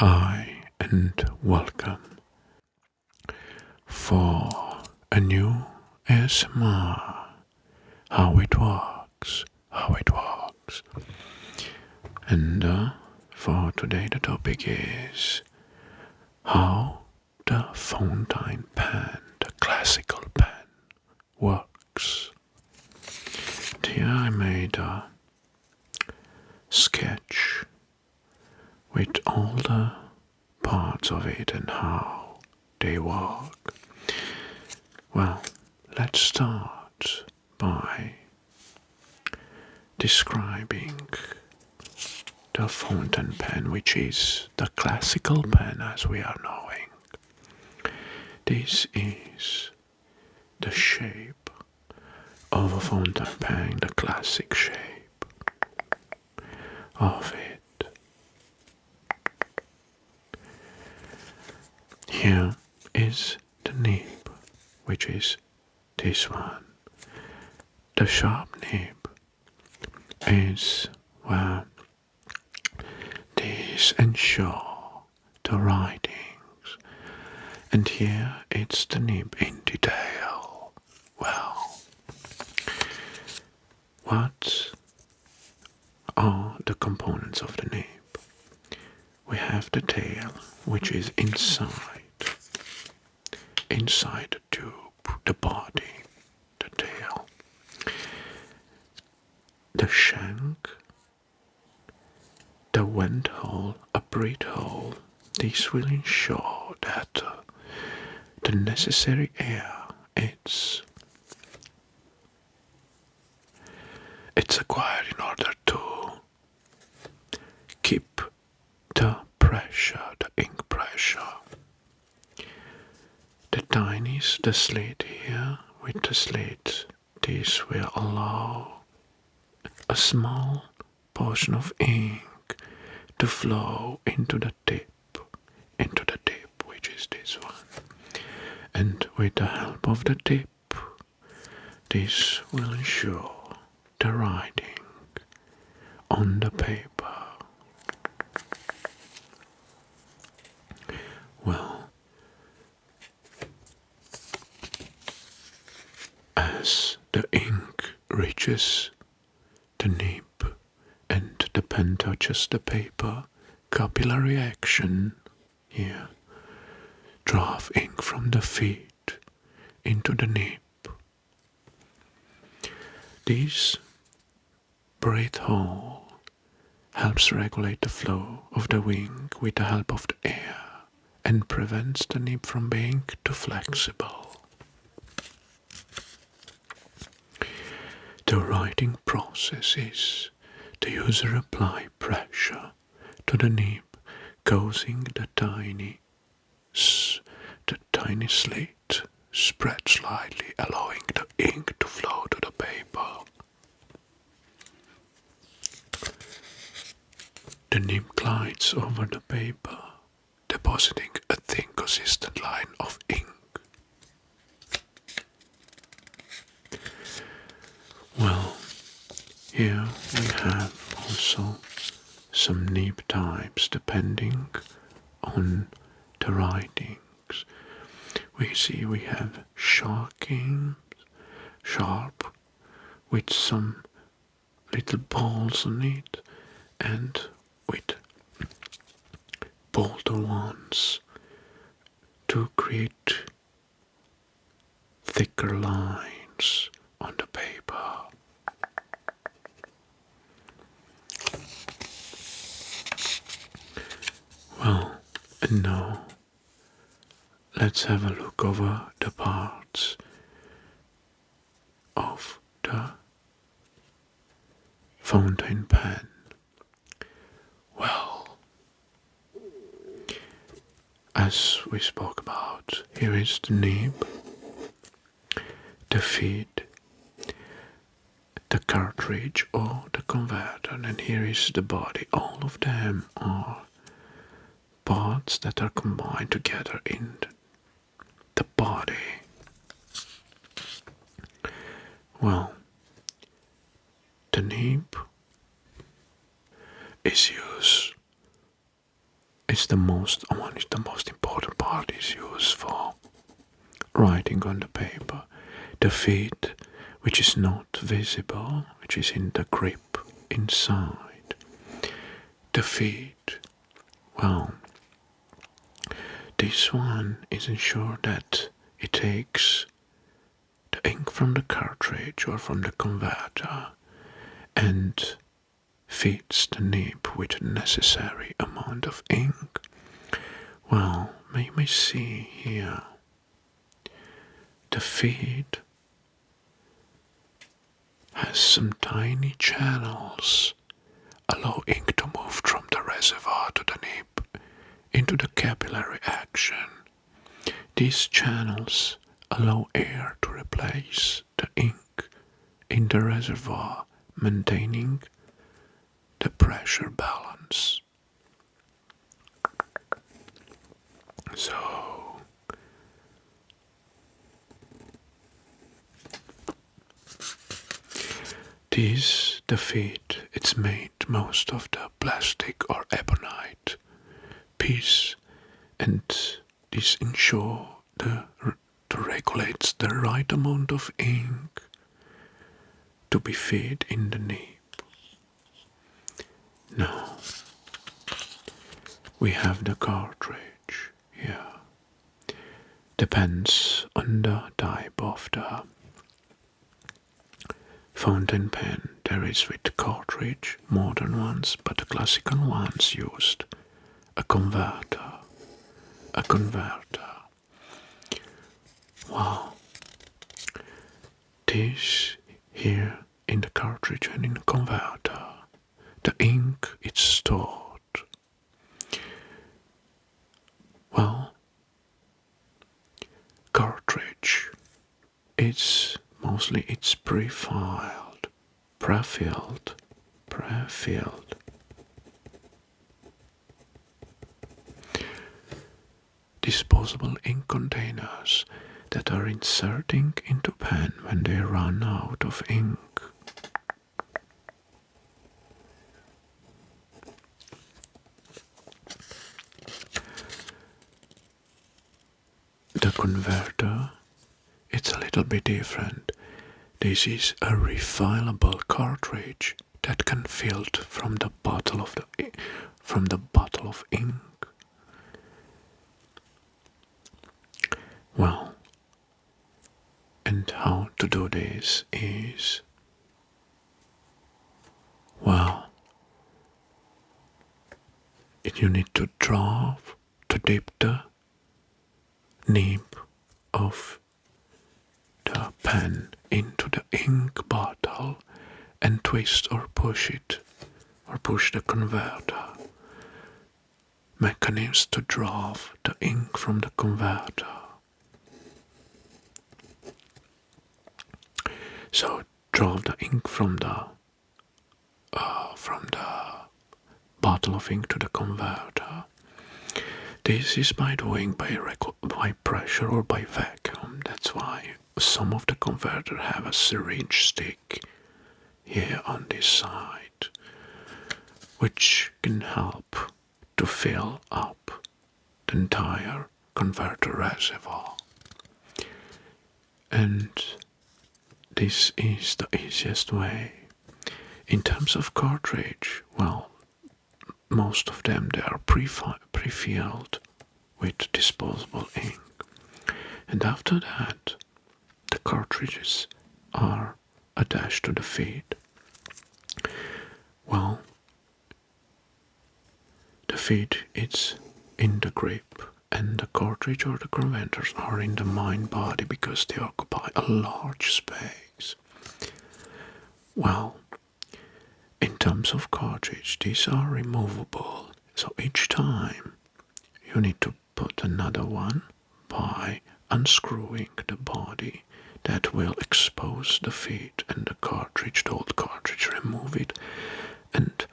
Hi and welcome for a new ASMR. How it works. And for today, the topic is how the fountain pen, the classical pen, works. Here I made a sketch with all the parts of it and how they work. Well, let's start by describing the fountain pen, which is the classical pen as we are knowing. This is the shape of a fountain pen, the classic shape of it. Here is the nib, which is this one. The sharp nib is where these ensure the writings, and here it's the nib in detail. Well, what are the components of the nib? We have the tail, which is inside the tube, the body, the tail, the shank, the vent hole, a breathe hole. This will ensure that the necessary air it's acquired in order to keep the pressure, the ink pressure. The tiniest, the slit here, with the slit, this will allow a small portion of ink to flow into the tip, which is this one. And with the help of the tip, this will ensure the writing on the paper. Well, as the ink reaches the nib and the pen touches the paper, capillary action here, draw ink from the feet into the nib. This breath hole helps regulate the flow of the ink with the help of the air and prevents the nib from being too flexible. The writing process is the user apply pressure to the nib, causing the tiny slit spread slightly, allowing the ink to flow to the paper. The nib glides over the paper, depositing a thin, consistent line of ink. Well, here we have also some nib types depending on the writings. We see we have sharp with some little balls on it, and with bolder ones to create thicker lines on the paper. Well, and now let's have a look over the parts of the fountain pen. Well, as we spoke about, here is the nib, the feed, the cartridge or the converter, and here is the body. All of them are parts that are combined together in the body. Well, the nib is is the most important part is used for writing on the paper. The feed, which is not visible, which is in the grip inside. The feed, well, this one is ensured that it takes the ink from the cartridge or from the converter and feeds the nib with the necessary amount of ink. Well, you may see here the feed has some tiny channels allow ink to move from the reservoir to the nib into the capillary action. These channels allow air to replace the ink in the reservoir, maintaining the pressure balance. So, the feed, it's made most of the plastic or ebonite piece, and this ensure to regulate the right amount of ink to be fed in the nib. Now we have the cartridge here. Depends on the type of the fountain pen. There is with cartridge, modern ones, but the classical ones used a converter. Wow. This here in the cartridge and in the converter, the ink is stored. Well, cartridge, it's pre-filled. Disposable ink containers that are inserting into pen when they run out of ink. The converter, it's a little bit different. This is a refillable cartridge that can fill from the bottle of ink. Well, and how to do this is, well, you need to dip the nib of the pen into the ink bottle and twist or push the converter mechanisms to draw the ink from the converter. So draw the ink from the bottle of ink to the converter. This is by doing by pressure or by vacuum. That's why some of the converters have a syringe stick here on this side, which can help to fill up the entire converter reservoir. And this is the easiest way. In terms of cartridge, well, most of them they are pre-filled with disposable ink. And after that, the cartridges are attached to the feed. Well, the feed is in the grip, and the cartridge or the converters are in the main body because they occupy a large space. Well, in terms of cartridge, these are removable, so each time you need to put another one by unscrewing the body that will expose the feed and the cartridge, the old cartridge, remove it, and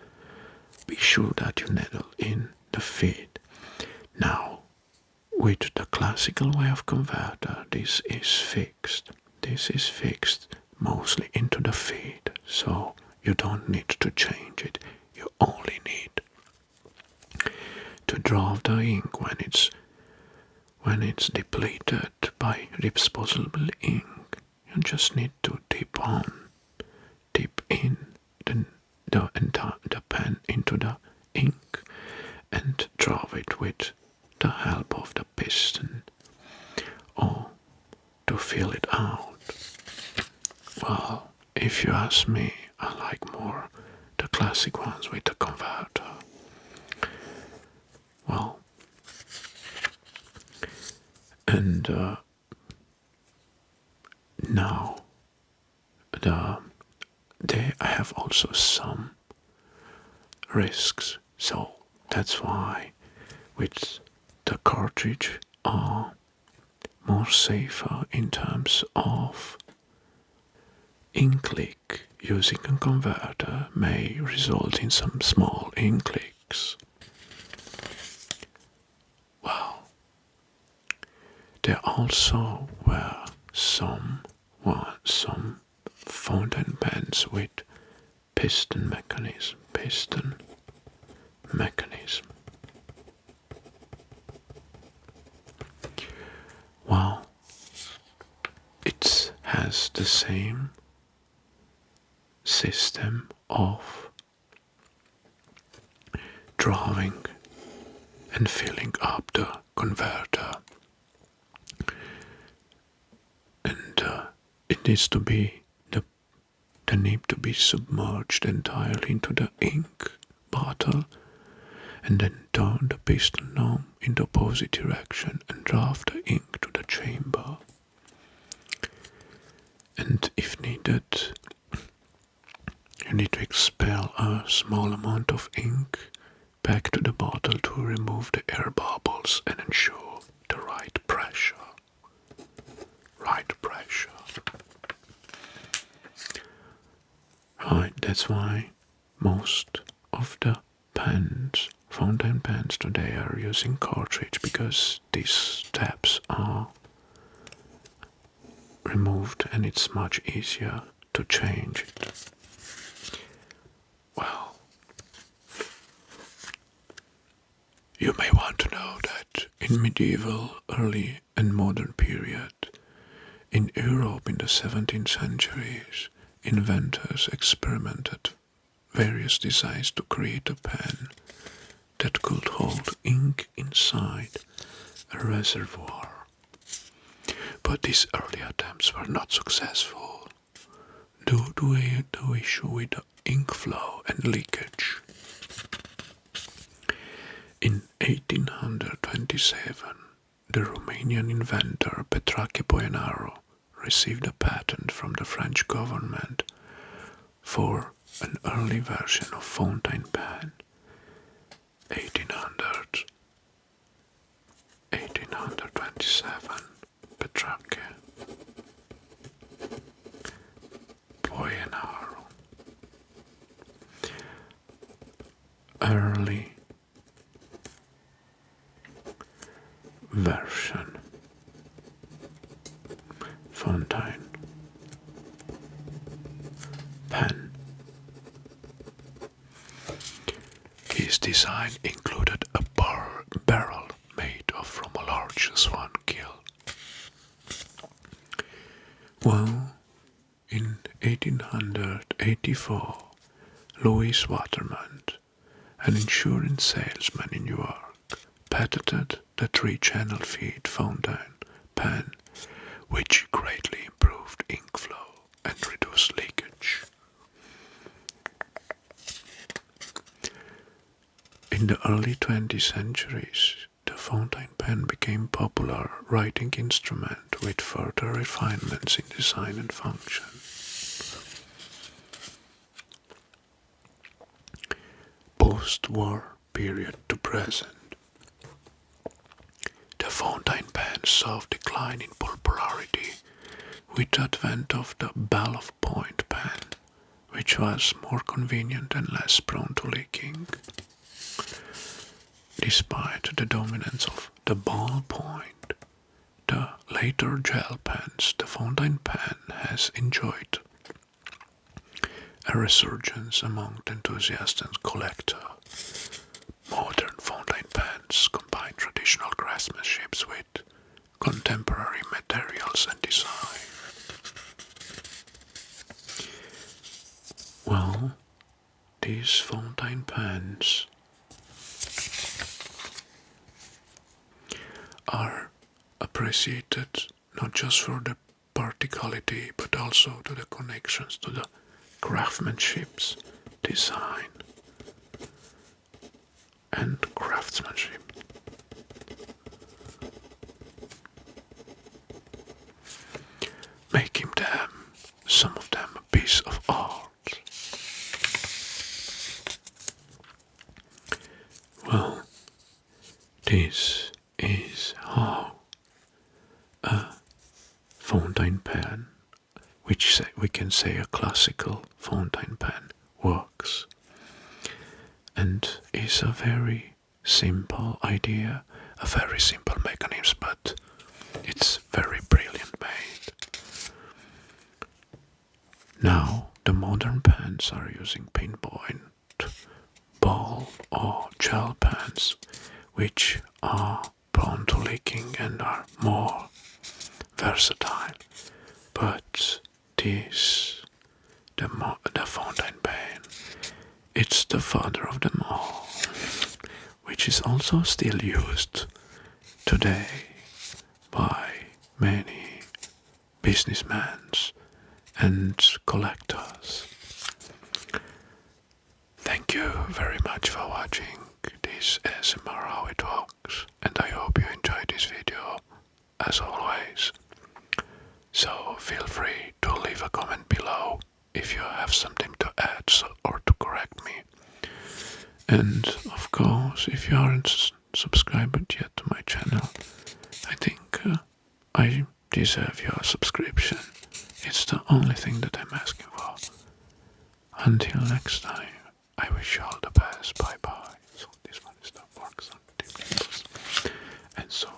be sure that you needle in the feed. Now, with the classical way of converter, this is fixed. This is fixed mostly into the feed, so you don't need to change it. You only need to draw the ink when it's depleted by disposable ink. You just need to dip in the pen into the ink and draw it with the help of the piston or to fill it out. Well, if you ask me, I like more the classic ones with the converter. Well, and now they have also some risks, so that's why with the cartridge are more safer in terms of ink leak. Using a converter may result in some small ink leaks. Well, there also were some fountain pens with piston mechanism. Well, it has the same system of drawing and filling up the converter, and it needs to be the nib to be submerged entirely into the ink bottle, and then turn the piston knob in the opposite direction and draft the ink to the chamber. And if needed, you need to expel a small amount of ink back to the bottle to remove the air bubbles and ensure the right pressure. Right, that's why most of the pens, fountain pens today, are using cartridge, because these steps are removed and it's much easier to change it. Well, you may want to know that in medieval, early and modern period, in Europe in the 17th centuries, inventors experimented various designs to create a pen that could hold ink inside a reservoir. But these early attempts were not successful due to the issue with the ink flow and leakage. In 1827, the Romanian inventor Petrache Poenaro received a patent from the French government for an early version of fountain pen. 1827, Petrache Poenaro. Early version fountain pen. His design included a barrel made from a large swan gill. Well, in 1884, Louis Waterman, an insurance salesman in New York, patented the 3-channel feed fountain pen, which greatly improved ink flow and reduced leakage. In the early 20th centuries, the fountain pen became a popular writing instrument with further refinements in design and function. Post-war period to present, the fountain pen saw decline in popularity with the advent of the ballpoint pen, which was more convenient and less prone to leaking. Despite the dominance of the ballpoint, the later gel pens, the fountain pen has enjoyed a resurgence among enthusiasts and collectors. Modern fountain pen pans combine traditional craftsmanship with contemporary materials and design. Well, these fountain pens are appreciated not just for the practicality but also to the connections to the craftsmanship's design and craftsmanship. Making them, some of them, a piece of art. Well, this is how a fountain pen, which we can say a classical fountain pen, works. And is a very simple idea, a very simple mechanism, but it's very brilliant made. Now, the modern pens are using pinpoint, ball or gel pens, which are prone to leaking and are more versatile. But this, the fountain pen, it's the father of them all, which is also still used today by many businessmen and collectors. Thank you very much for watching this ASMR How It Works, and I hope you enjoyed this video as always. So feel free to leave a comment below if you have something to add or to correct me. And of course, if you aren't subscribed yet to my channel, I think I deserve your subscription. It's the only thing that I'm asking for. Until next time, I wish you all the best. Bye bye. So this one is the works on the tables. And so